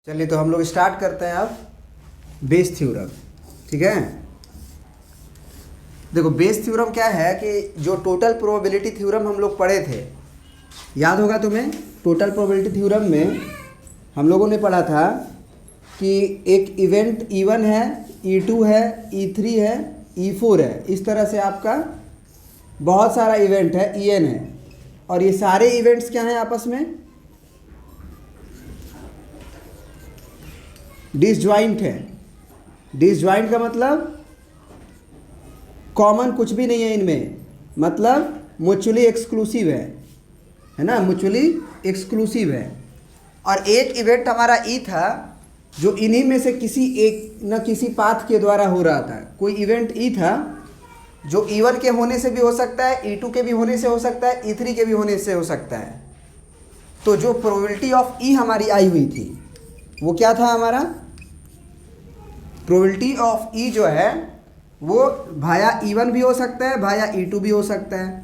चलिए तो हम लोग स्टार्ट करते हैं अब बेस थ्योरम। ठीक है, देखो बेस थ्योरम क्या है कि जो टोटल प्रोबेबिलिटी थ्योरम हम लोग पढ़े थे, याद होगा तुम्हें। टोटल प्रोबेबिलिटी थ्योरम में हम लोगों ने पढ़ा था कि एक इवेंट E1 है, E2 है, E3 है, E4 है। इस तरह से आपका बहुत सारा इवेंट है, En है, और ये सारे इवेंट्स क्या हैं आपस में डिसजॉइंट है। डिसजॉइंट का मतलब कॉमन कुछ भी नहीं है इनमें, मतलब म्यूचुअली एक्सक्लूसिव है ना, म्यूचुअली एक्सक्लूसिव है। और एक इवेंट हमारा ई था जो इन्हीं में से किसी एक न किसी पाथ के द्वारा हो रहा था। कोई इवेंट ई था जो E1 के होने से भी हो सकता है, E2 के भी होने से हो सकता है, E3 के भी होने से हो सकता है। तो जो प्रोबेबिलिटी ऑफ ई हमारी आई हुई थी वो क्या था, हमारा प्रोबेबिलिटी ऑफ ई जो है वो भाया E1 भी हो सकता है, भाया E2 भी हो सकता है।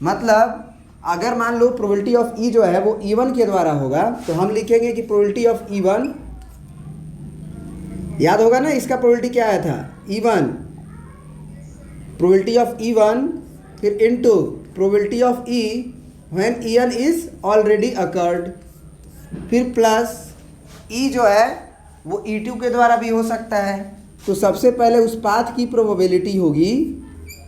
मतलब अगर मान लो प्रोबेबिलिटी ऑफ ई जो है वो E1 के द्वारा होगा तो हम लिखेंगे कि प्रोबेबिलिटी ऑफ E1, याद होगा ना इसका प्रोबेबिलिटी क्या आया था, E1, प्रोबेबिलिटी ऑफ E1 फिर into probability of E when En is already occurred, फिर प्लस ई जो है वो E2 के द्वारा भी हो सकता है। तो सबसे पहले उस पाथ की प्रोबेबिलिटी होगी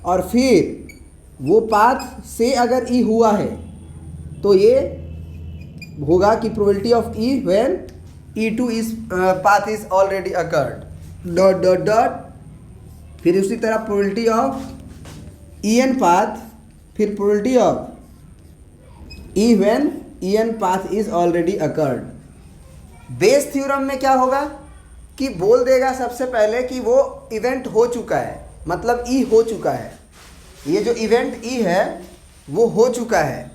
और फिर वो पाथ से अगर ई हुआ है तो ये होगा कि probability of E when E2 is path is already occurred dot dot dot, फिर उसी तरह प्रोबेबिलिटी ऑफ En पाथ, फिर probability of E when En path is already occurred. Bayes theorem में क्या होगा कि बोल देगा सबसे पहले कि वो इवेंट हो चुका है, मतलब ई हो चुका है, ये जो इवेंट ई है वो हो चुका है।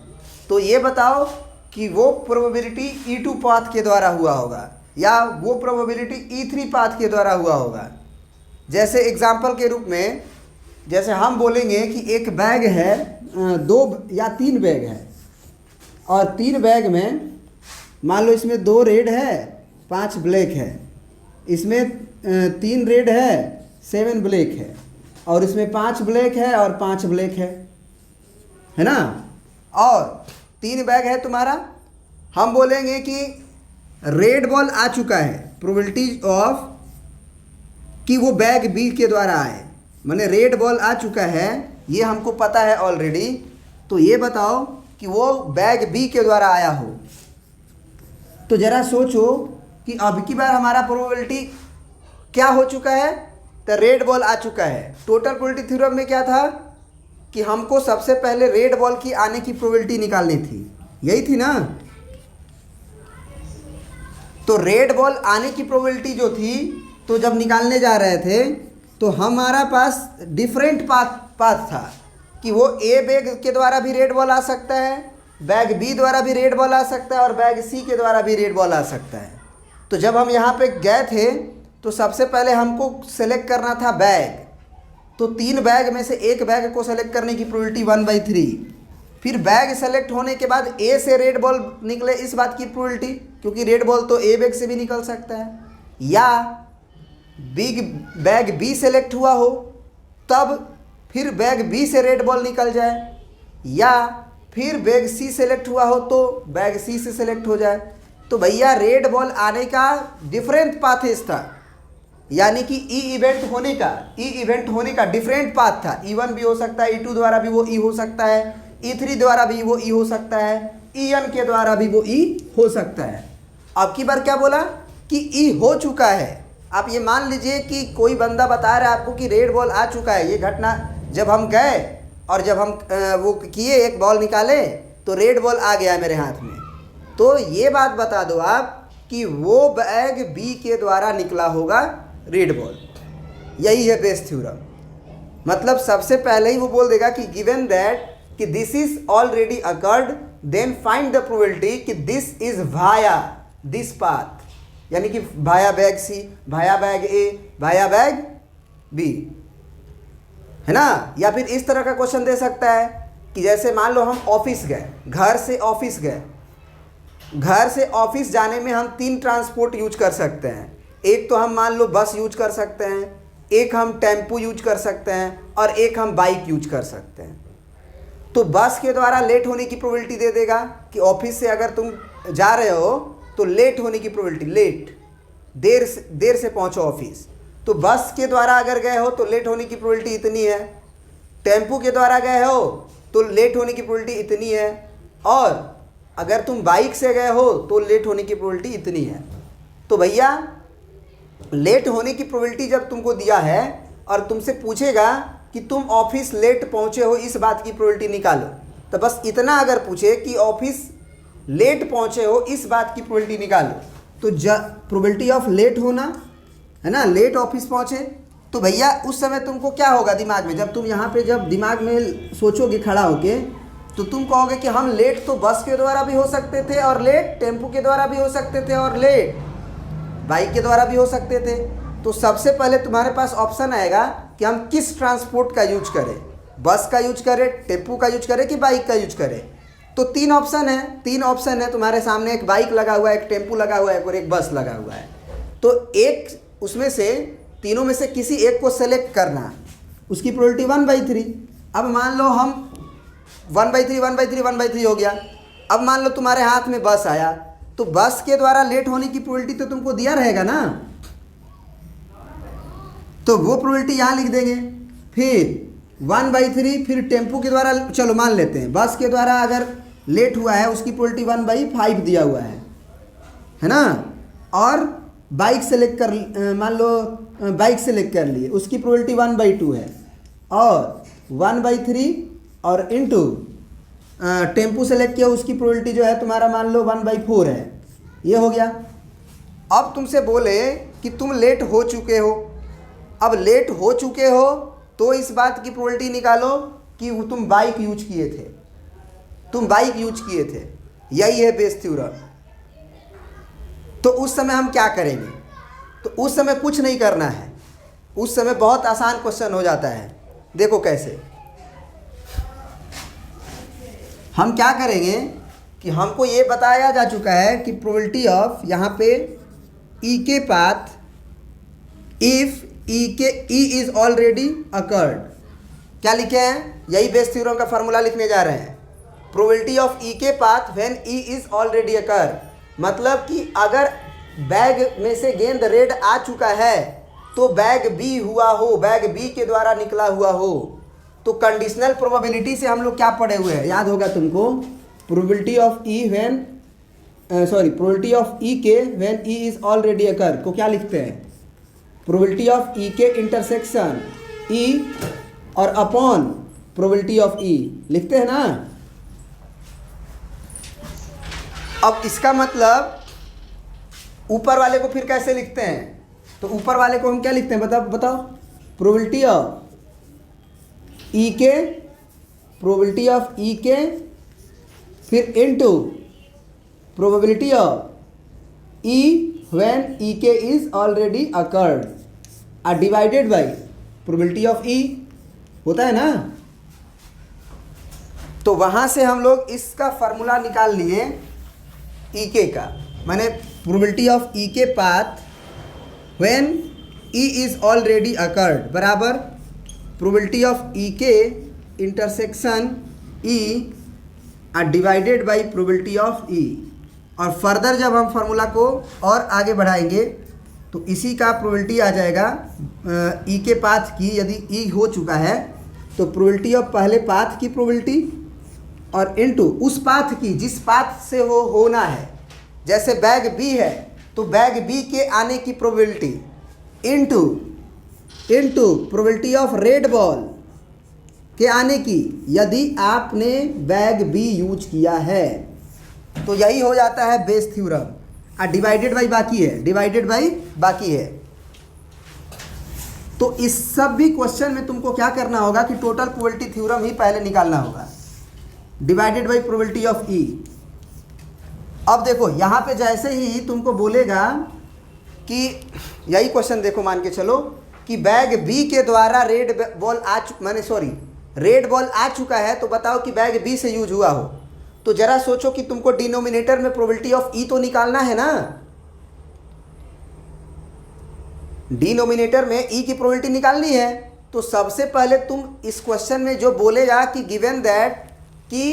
तो ये बताओ कि वो प्रोबेबिलिटी E2 पाथ के द्वारा हुआ होगा या वो प्रोबेबिलिटी E3 पाथ के द्वारा हुआ होगा। जैसे एग्जाम्पल के रूप में, जैसे हम बोलेंगे कि एक बैग है, 2 या 3 बैग है, और 3 बैग में मान लो इसमें 2 रेड है, 5 ब्लैक है, इसमें 3 रेड है, 7 ब्लैक है, और इसमें 5 ब्लैक है और 5 ब्लैक है ना। और 3 बैग है तुम्हारा, हम बोलेंगे कि रेड बॉल आ चुका है, प्रोबेबिलिटी ऑफ कि वो बैग बी के द्वारा आए, माने रेड बॉल आ चुका है, ये हमको पता है ऑलरेडी। तो ये बताओ कि वो बैग बी के द्वारा आया हो। तो ज़रा सोचो कि अब की बार हमारा प्रोबेबिलिटी क्या हो चुका है, तो रेड बॉल आ चुका है। टोटल प्रोबेबिलिटी थ्योरम में क्या था कि हमको सबसे पहले रेड बॉल की आने की प्रोबेबिलिटी निकालनी थी, यही थी ना। तो रेड बॉल आने की प्रोबेबिलिटी जो थी, तो जब निकालने जा रहे थे तो हमारा पास डिफरेंट पाथ था कि वो ए बैग के द्वारा भी रेड बॉल आ सकता है, बैग बी द्वारा भी रेड बॉल आ सकता है, और बैग सी के द्वारा भी रेड बॉल आ सकता है। तो जब हम यहाँ पे गए थे तो सबसे पहले हमको सेलेक्ट करना था बैग। तो 3 बैग में से एक बैग को सेलेक्ट करने की प्रोबेबिलिटी 1/3। फिर बैग सेलेक्ट होने के बाद ए से रेड बॉल निकले, इस बात की प्रोबेबिलिटी, क्योंकि रेड बॉल तो ए बैग से भी निकल सकता है, या बैग बी सेलेक्ट हुआ हो तब फिर बैग बी से रेड बॉल निकल जाए, या फिर बैग सी सेलेक्ट हुआ हो तो बैग सी से सेलेक्ट हो जाए। तो भैया रेड बॉल आने का डिफरेंट पाथेस था, यानी कि ई इवेंट होने का डिफरेंट पाथ था। E1 भी हो सकता है, E2 द्वारा भी वो ई हो सकता है, E3 द्वारा भी वो ई हो सकता है, En के द्वारा भी वो ई हो सकता है। अब की बार क्या बोला कि ई हो चुका है। आप ये मान लीजिए कि कोई बंदा बता रहा है आपको कि रेड बॉल आ चुका है। ये घटना जब हम गए और जब हम वो किए, एक बॉल निकाले तो रेड बॉल आ गया मेरे हाथ में, तो ये बात बता दो आप कि वो बैग बी के द्वारा निकला होगा रेड बॉल। यही है बेस थ्योरम। मतलब सबसे पहले ही वो बोल देगा कि गिवन दैट कि this is already occurred, then find the probability कि this is via this path, यानी कि भाया बैग सी, भाया बैग ए, भाया बैग बी, है ना। या फिर इस तरह का क्वेश्चन दे सकता है कि जैसे मान लो हम ऑफिस गए, घर से ऑफिस गए, घर से ऑफिस जाने में हम 3 ट्रांसपोर्ट यूज कर सकते हैं। एक तो हम मान लो बस यूज कर सकते हैं, एक हम टेम्पो यूज कर सकते हैं और एक हम बाइक यूज कर सकते हैं। तो बस के द्वारा लेट होने की प्रोबेबिलिटी दे देगा कि ऑफिस से अगर तुम जा रहे हो तो लेट होने की प्रोबेबिलिटी, देर से पहुंचो ऑफिस, तो बस के द्वारा अगर गए हो तो लेट होने की प्रोबेबिलिटी इतनी है। टेम्पो के द्वारा गए हो तो लेट होने की प्रोबेबिलिटी इतनी है, और अगर तुम बाइक से गए हो तो लेट होने की प्रोबेबिलिटी इतनी है। तो भैया लेट होने की प्रोबेबिलिटी जब तुमको दिया है और तुमसे पूछेगा कि तुम ऑफिस लेट पहुंचे हो, इस बात की प्रोबेबिलिटी निकालो, तो बस इतना अगर पूछे कि ऑफिस लेट पहुंचे हो, इस बात की प्रोबेबिलिटी निकालो, तो प्रोबेबिलिटी ऑफ लेट होना है ना, लेट ऑफिस पहुंचे, तो भैया उस समय तुमको क्या होगा दिमाग में, जब तुम यहाँ पे जब दिमाग में सोचोगे खड़ा होके, तो तुम कहोगे कि हम लेट तो बस के द्वारा भी हो सकते थे, और लेट टेम्पो के द्वारा भी हो सकते थे, और लेट बाइक के द्वारा भी हो सकते थे। तो सबसे पहले तुम्हारे पास ऑप्शन आएगा कि हम किस ट्रांसपोर्ट का यूज करें, बस का यूज करें, टेम्पो का यूज करें कि बाइक का यूज करें। तो 3 ऑप्शन है तुम्हारे सामने, एक बाइक लगा हुआ है, एक टेम्पो लगा हुआ है और एक बस लगा हुआ है। तो एक उसमें से तीनों में से किसी एक को सेलेक्ट करना, उसकी प्रोबेबिलिटी 1/3। अब मान लो हम 1/3 हो गया। अब मान लो तुम्हारे हाथ में बस आया, तो बस के द्वारा लेट होने की प्रोबेबिलिटी तो तुमको दिया रहेगा ना, तो वो प्रोबेबिलिटी यहाँ लिख देंगे। फिर 1/3, फिर टेम्पो के द्वारा, चलो मान लेते हैं बस के द्वारा अगर लेट हुआ है उसकी प्रोबेबिलिटी 1/5 दिया हुआ है ना, और बाइक सेलेक्ट कर, मान लो बाइक सेलेक्ट कर लिए, उसकी प्रोबेबिलिटी 1/2 है, और 1/3 और इंटू टेम्पो सेलेक्ट किया, उसकी प्रोबेबिलिटी जो है तुम्हारा मान लो 1/4 है। ये हो गया। अब तुमसे बोले कि तुम लेट हो चुके हो, अब लेट हो चुके हो तो इस बात की प्रोबेबिलिटी निकालो कि तुम बाइक यूज किए थे, यही है बेस थ्योरम। तो उस समय हम क्या करेंगे, तो उस समय कुछ नहीं करना है, उस समय बहुत आसान क्वेश्चन हो जाता है। देखो कैसे हम क्या करेंगे कि हमको ये बताया जा चुका है कि प्रोबेबिलिटी ऑफ यहाँ पे ई K path if E is already occurred, क्या लिखे हैं, यही बेस थ्योरम का फॉर्मूला लिखने जा रहे हैं। Probability of E K path when E is already occurred, मतलब कि अगर बैग में से गेंद रेड आ चुका है तो बैग बी हुआ हो, बैग बी के द्वारा निकला हुआ हो। तो कंडीशनल प्रोबेबिलिटी से हम लोग क्या पढ़े हुए हैं, याद होगा तुमको, probability of E probability of E K when E is already occur को क्या लिखते हैं, probability of E K intersection ई और अपॉन प्रोबेबिलिटी ऑफ ई लिखते हैं ना। अब इसका मतलब ऊपर वाले को फिर कैसे लिखते हैं, तो ऊपर वाले को हम क्या लिखते हैं, बताओ प्रोबेबिलिटी ऑफ ई के, प्रोबेबिलिटी ऑफ ई के, फिर into probability of E when E K is already occurred are divided by probability of E, होता है ना। तो वहां से हम लोग इसका फार्मूला निकाल लिए ई के का, माने probability of E K path when E is already occurred बराबर probability of E K intersection E are divided by probability of E. और फर्दर जब हम फार्मूला को और आगे बढ़ाएंगे तो इसी का प्रोबेबिलिटी आ जाएगा ई के पाथ की, यदि ई हो चुका है तो प्रोबेबिलिटी ऑफ पहले पाथ की प्रोबेबिलिटी और इनटू उस पाथ की जिस पाथ से वो होना है। जैसे बैग बी है तो बैग बी के आने की probability into probability of red ball के आने की, यदि आपने बैग बी यूज किया है। तो यही हो जाता है बेस थ्योरम। डिवाइडेड बाई बाकी है। तो इस सब भी क्वेश्चन में तुमको क्या करना होगा कि टोटल प्रोबेबिलिटी थ्योरम ही पहले निकालना होगा, डिवाइडेड बाई प्रोबेबिलिटी ऑफ ई। अब देखो यहाँ पे जैसे ही तुमको बोलेगा कि यही क्वेश्चन देखो, मान के चलो कि बैग बी के द्वारा रेड बॉल आ चुका है, तो बताओ कि बैग बी से यूज हुआ हो। तो जरा सोचो कि तुमको डिनोमिनेटर में प्रोबेबिलिटी ऑफ ई तो निकालना है ना, डिनोमिनेटर में ई की प्रोबेबिलिटी निकालनी है। तो सबसे पहले तुम इस क्वेश्चन में जो बोलेगा कि गिवन दैट कि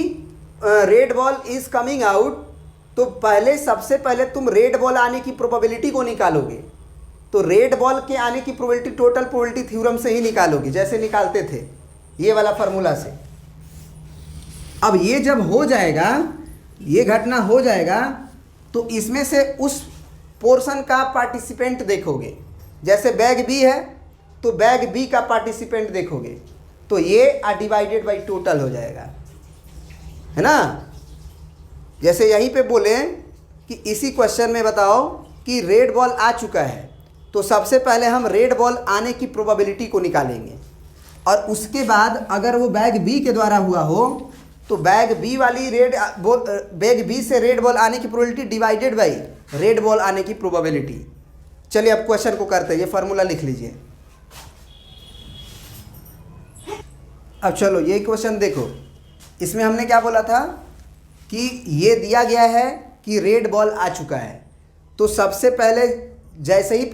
red ball is coming out, तो पहले सबसे पहले तुम रेड बॉल आने की प्रोबेबिलिटी को निकालोगे। तो रेड बॉल के आने की प्रोबेबिलिटी टोटल प्रोबेबिलिटी थ्योरम से ही निकालोगे, जैसे निकालते थे ये वाला फार्मूला से। अब ये जब हो जाएगा, ये घटना हो जाएगा, तो इसमें से उस पोर्शन का पार्टिसिपेंट देखोगे। जैसे बैग बी है तो बैग बी का पार्टिसिपेंट देखोगे, तो ये डिवाइडेड बाई टोटल हो जाएगा, है ना। जैसे यहीं पे बोले कि इसी क्वेश्चन में बताओ कि रेड बॉल आ चुका है, तो सबसे पहले हम रेड बॉल आने की प्रोबेबिलिटी को निकालेंगे, और उसके बाद अगर वो बैग बी के द्वारा हुआ हो तो बैग बी वाली बैग बी से रेड बॉल आने की probability divided by red ball आने की प्रोबेबिलिटी। चलिए अब क्वेश्चन को करते हैं, ये फार्मूला लिख लीजिए। अब चलो ये क्वेश्चन देखो, इसमें हमने क्या बोला था कि ये दिया गया है कि रेड बॉल आ चुका है। तो सबसे पहले जैसे ही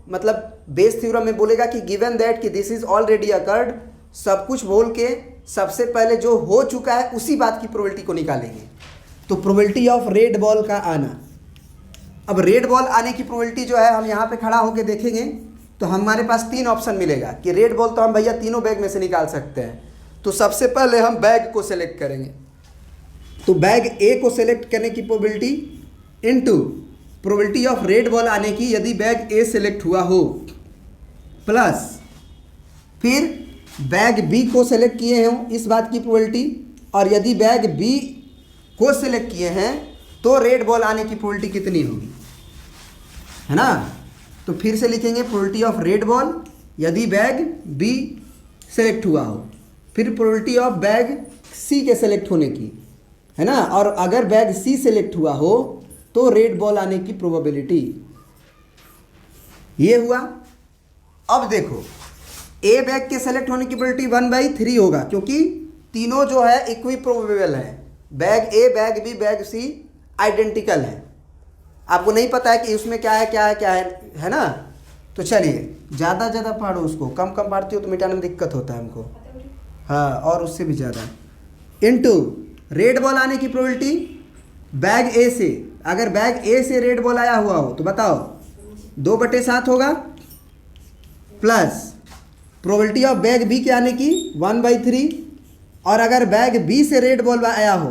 मतलब बेस थ्योरम में बोलेगा कि गिवन दैट कि दिस इज ऑलरेडी अकर्ड, सब कुछ बोल के सबसे पहले जो हो चुका है उसी बात की प्रोबेबिलिटी को निकालेंगे। तो प्रोबेबिलिटी ऑफ रेड बॉल का आना, अब रेड बॉल आने की प्रोबेबिलिटी जो है हम यहाँ पे खड़ा होकर देखेंगे तो हमारे पास तीन ऑप्शन मिलेगा कि रेड बॉल तो हम भैया तीनों बैग में से निकाल सकते हैं। तो सबसे पहले हम बैग को सेलेक्ट करेंगे, तो बैग ए को सेलेक्ट करने की probability into probability of red ball आने की यदि बैग ए सेलेक्ट हुआ हो, प्लस फिर बैग बी को सेलेक्ट किए हों इस बात की प्रोबेबिलिटी, और यदि बैग बी को सेलेक्ट किए हैं तो रेड बॉल आने की प्रोबेबिलिटी कितनी होगी, है ना। तो फिर से लिखेंगे प्रोबेबिलिटी ऑफ रेड बॉल यदि बैग बी सेलेक्ट हुआ हो, फिर प्रोबेबिलिटी ऑफ बैग सी के सेलेक्ट होने की, है ना, और अगर बैग सी सेलेक्ट हुआ हो तो रेड बॉल आने की प्रोबेबिलिटी। ये हुआ। अब देखो ए बैग के सेलेक्ट होने की प्रोबेबिलिटी 1/3 होगा, क्योंकि तीनों जो है इक्वी प्रोबेबल है। बैग ए, बैग बी, बैग सी आइडेंटिकल है। आपको नहीं पता है कि उसमें क्या है क्या है क्या है ना। तो चलिए ज़्यादा पढ़ो उसको, कम पढ़ती हो तो मिटाने में दिक्कत होता है हमको, हाँ, और उससे भी ज़्यादा। इनटू रेड बॉल आने की प्रोबेबिलिटी बैग ए से, अगर बैग ए से रेड बॉल आया हुआ हो तो बताओ 2/7 होगा, plus probability of bag B के आने की 1/3, और अगर बैग बी से रेड बॉल आया हो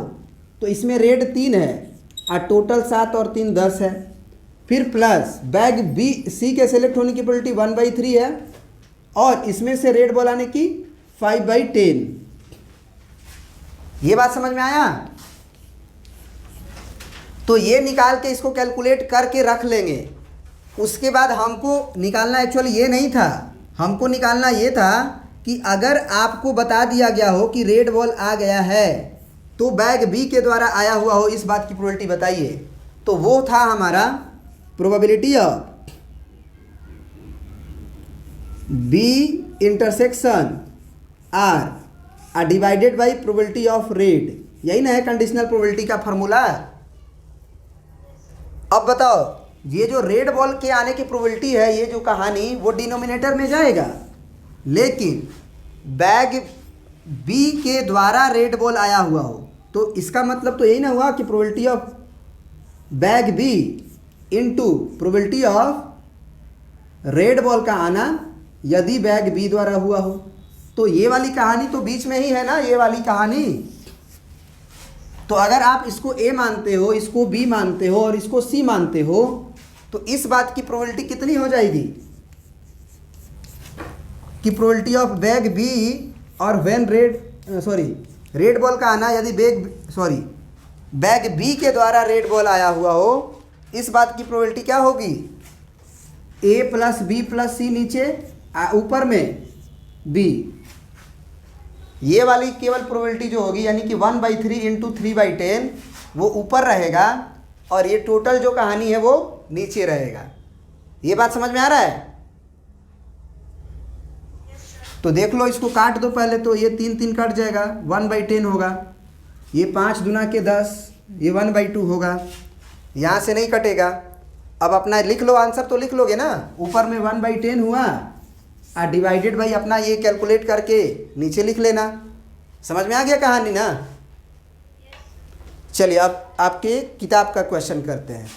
तो इसमें रेड 3 है और टोटल 7 और 3 10 है, फिर प्लस बैग बी सी के सेलेक्ट होने की प्रोबेबिलिटी 1/3 है, और इसमें से रेड बॉल आने की 5/10। ये बात समझ में आया। तो ये निकाल के इसको कैलकुलेट करके रख लेंगे। उसके बाद हमको निकालना एक्चुअली ये नहीं था, हमको निकालना ये था कि अगर आपको बता दिया गया हो कि रेड बॉल आ गया है तो बैग बी के द्वारा आया हुआ हो इस बात की प्रोबेबिलिटी बताइए। तो वो था हमारा probability of B intersection R divided by probability of red. यही ना है कंडीशनल प्रोबेबिलिटी का फार्मूला। अब बताओ ये जो रेड बॉल के आने की प्रोबेबिलिटी है, ये जो कहानी, वो डिनोमिनेटर में जाएगा, लेकिन बैग बी के द्वारा रेड बॉल आया हुआ हो तो इसका मतलब तो यही ना हुआ कि probability of bag B into probability of red ball का आना यदि बैग बी द्वारा हुआ हो। तो ये वाली कहानी तो बीच में ही है ना, ये वाली कहानी। तो अगर आप इसको ए मानते हो, इसको बी मानते हो और इसको सी मानते हो तो इस बात की प्रोबेबिलिटी कितनी हो जाएगी कि प्रोबेबिलिटी ऑफ बैग बी और व्हेन रेड बॉल का आना यदि बैग बी के द्वारा रेड बॉल आया हुआ हो, इस बात की प्रोबेबिलिटी क्या होगी, ए प्लस बी प्लस सी नीचे, ऊपर में बी। ये वाली केवल प्रोबेबिलिटी जो होगी यानी कि 1/3 इंटू 3/10 वो ऊपर रहेगा, और ये टोटल जो कहानी है वो नीचे रहेगा। ये बात समझ में आ रहा है। तो देख लो, इसको काट दो पहले, तो ये 3 कट जाएगा, 1/10 होगा। ये 5 दूना के 10, ये 1/2 होगा, यहाँ से नहीं कटेगा। अब अपना लिख लो, आंसर तो लिख लोगे ना, ऊपर में 1/10 हुआ और डिवाइडेड बाई अपना ये कैलकुलेट करके नीचे लिख लेना। समझ में आ गया कहानी ना? चलिए अब आपके किताब का क्वेश्चन करते हैं।